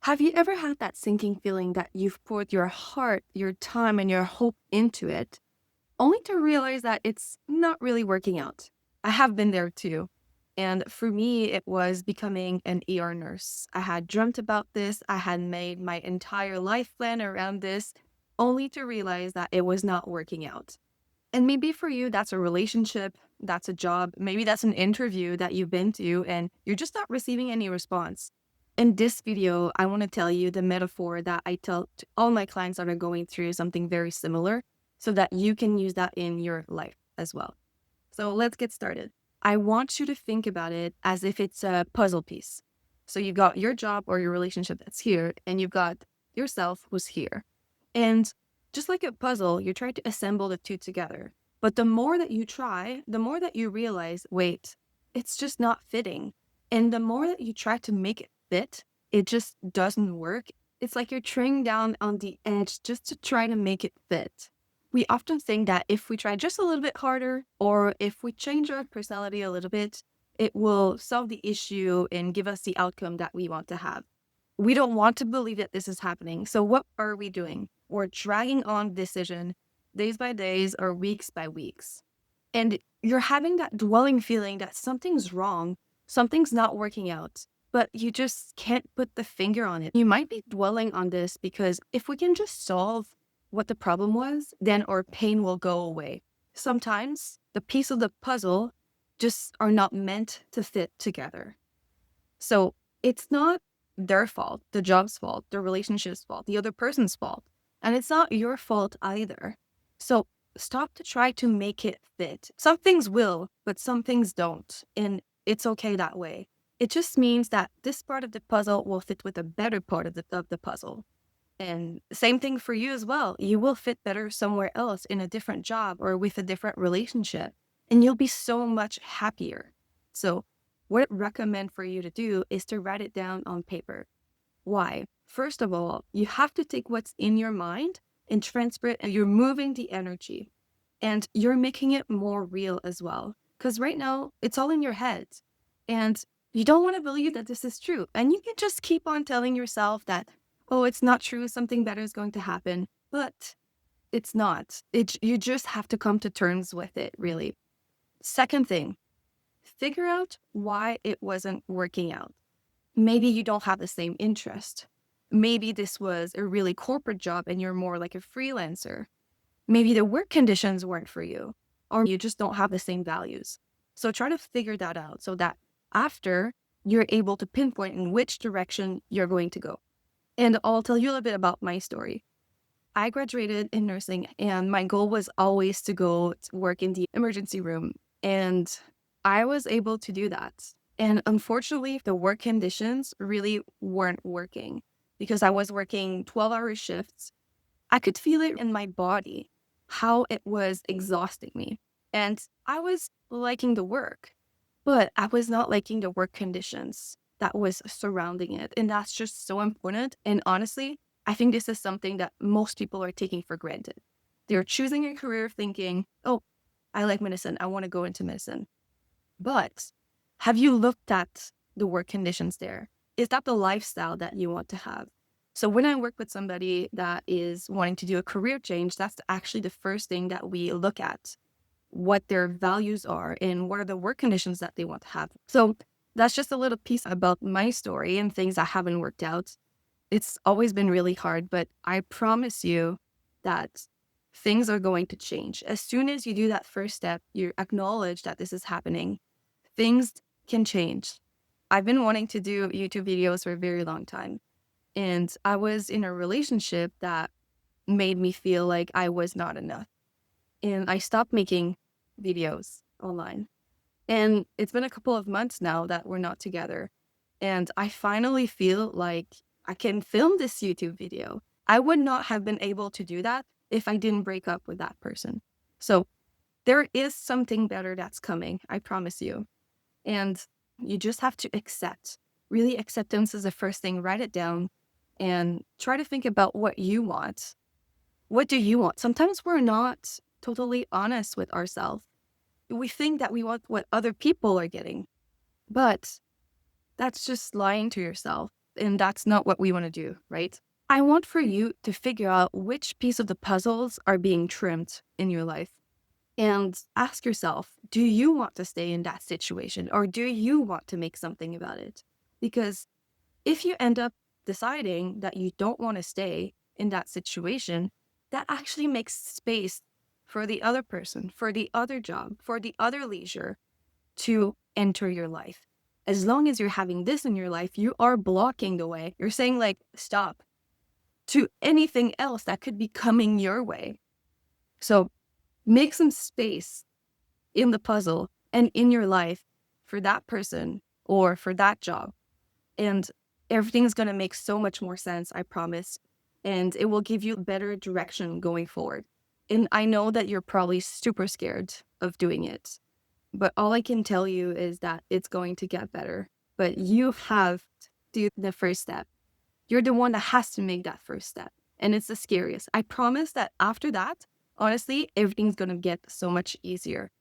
Have you ever had that sinking feeling that you've poured your heart, your time, and your hope into it, only to realize that it's not really working out? I have been there too. And for me, it was becoming an ER nurse. I had dreamt about this, I had made my entire life plan around this, only to realize that it was not working out. And maybe for you, that's a relationship, that's a job, maybe that's an interview that you've been to, and you're just not receiving any response. In this video, I want to tell you the metaphor that I tell to all my clients that are going through something very similar so that you can use that in your life as well. So let's get started. I want you to think about it as if it's a puzzle piece. So you've got your job or your relationship that's here, and you've got yourself who's here. And just like a puzzle, you try to assemble the two together. But the more that you try, the more that you realize, wait, it's just not fitting. And the more that you try to make it fit, it just doesn't work. It's like you're trying down on the edge just to try to make it fit. We often think that if we try just a little bit harder, or if we change our personality a little bit, it will solve the issue and give us the outcome that we want to have. We don't want to believe that this is happening. So what are we doing? We're dragging on decision days by days or weeks by weeks. And you're having that dwelling feeling that something's wrong, something's not working out, but you just can't put the finger on it. You might be dwelling on this because if we can just solve what the problem was, then our pain will go away. Sometimes the piece of the puzzle just are not meant to fit together. So it's not their fault, the job's fault, the relationship's fault, the other person's fault. And it's not your fault either. So stop to try to make it fit. Some things will, but some things don't. And it's okay that way. It just means that this part of the puzzle will fit with a better part of the puzzle. And same thing for you as well. You will fit better somewhere else in a different job or with a different relationship, and you'll be so much happier. So, what I recommend for you to do is to write it down on paper. Why? First of all, you have to take what's in your mind and transfer it, and you're moving the energy and you're making it more real as well. Because right now, it's all in your head. And you don't want to believe that this is true. And you can just keep on telling yourself that, oh, it's not true, something better is going to happen. But it's not. You just have to come to terms with it, really. Second thing, figure out why it wasn't working out. Maybe you don't have the same interest. Maybe this was a really corporate job and you're more like a freelancer. Maybe the work conditions weren't for you, or you just don't have the same values. So try to figure that out so that after you're able to pinpoint in which direction you're going to go. And I'll tell you a little bit about my story. I graduated in nursing and my goal was always to go to work in the emergency room. And I was able to do that. And unfortunately, the work conditions really weren't working because I was working 12-hour shifts. I could feel it in my body, how it was exhausting me. And I was liking the work, but I was not liking the work conditions that was surrounding it. And that's just so important. And honestly, I think this is something that most people are taking for granted. They're choosing a career thinking, oh, I like medicine. I want to go into medicine. But have you looked at the work conditions there? Is that the lifestyle that you want to have? So when I work with somebody that is wanting to do a career change, that's actually the first thing that we look at, what their values are and what are the work conditions that they want to have. So that's just a little piece about my story and things that haven't worked out. It's always been really hard, but I promise you that things are going to change. As soon as you do that first step, you acknowledge that this is happening, things can change. I've been wanting to do YouTube videos for a very long time. And I was in a relationship that made me feel like I was not enough. And I stopped making videos online. And it's been a couple of months now that we're not together. And I finally feel like I can film this YouTube video. I would not have been able to do that if I didn't break up with that person. So there is something better that's coming, I promise you. And you just have to accept. Really, acceptance is the first thing. Write it down and try to think about what you want. What do you want? Sometimes we're not totally honest with ourselves. We think that we want what other people are getting, but that's just lying to yourself. And that's not what we want to do, right? I want for you to figure out which piece of the puzzles are being trimmed in your life and ask yourself, do you want to stay in that situation or do you want to make something about it? Because if you end up deciding that you don't want to stay in that situation, that actually makes space for the other person, for the other job, for the other leisure to enter your life. As long as you're having this in your life, you are blocking the way. You're saying, like, stop to anything else that could be coming your way. So make some space in the puzzle and in your life for that person or for that job. And everything is going to make so much more sense, I promise. And it will give you better direction going forward. And I know that you're probably super scared of doing it, but all I can tell you is that it's going to get better. But you have to do the first step. You're the one that has to make that first step. And it's the scariest. I promise that after that, honestly, everything's going to get so much easier.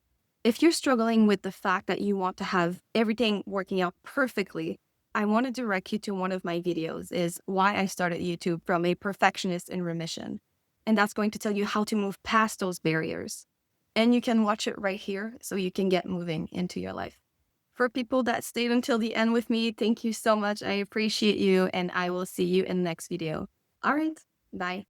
If you're struggling with the fact that you want to have everything working out perfectly, I want to direct you to one of my videos is why I started YouTube from a perfectionist in remission. And that's going to tell you how to move past those barriers. And you can watch it right here so you can get moving into your life. For people that stayed until the end with me, thank you so much. I appreciate you and I will see you in the next video. All right, bye.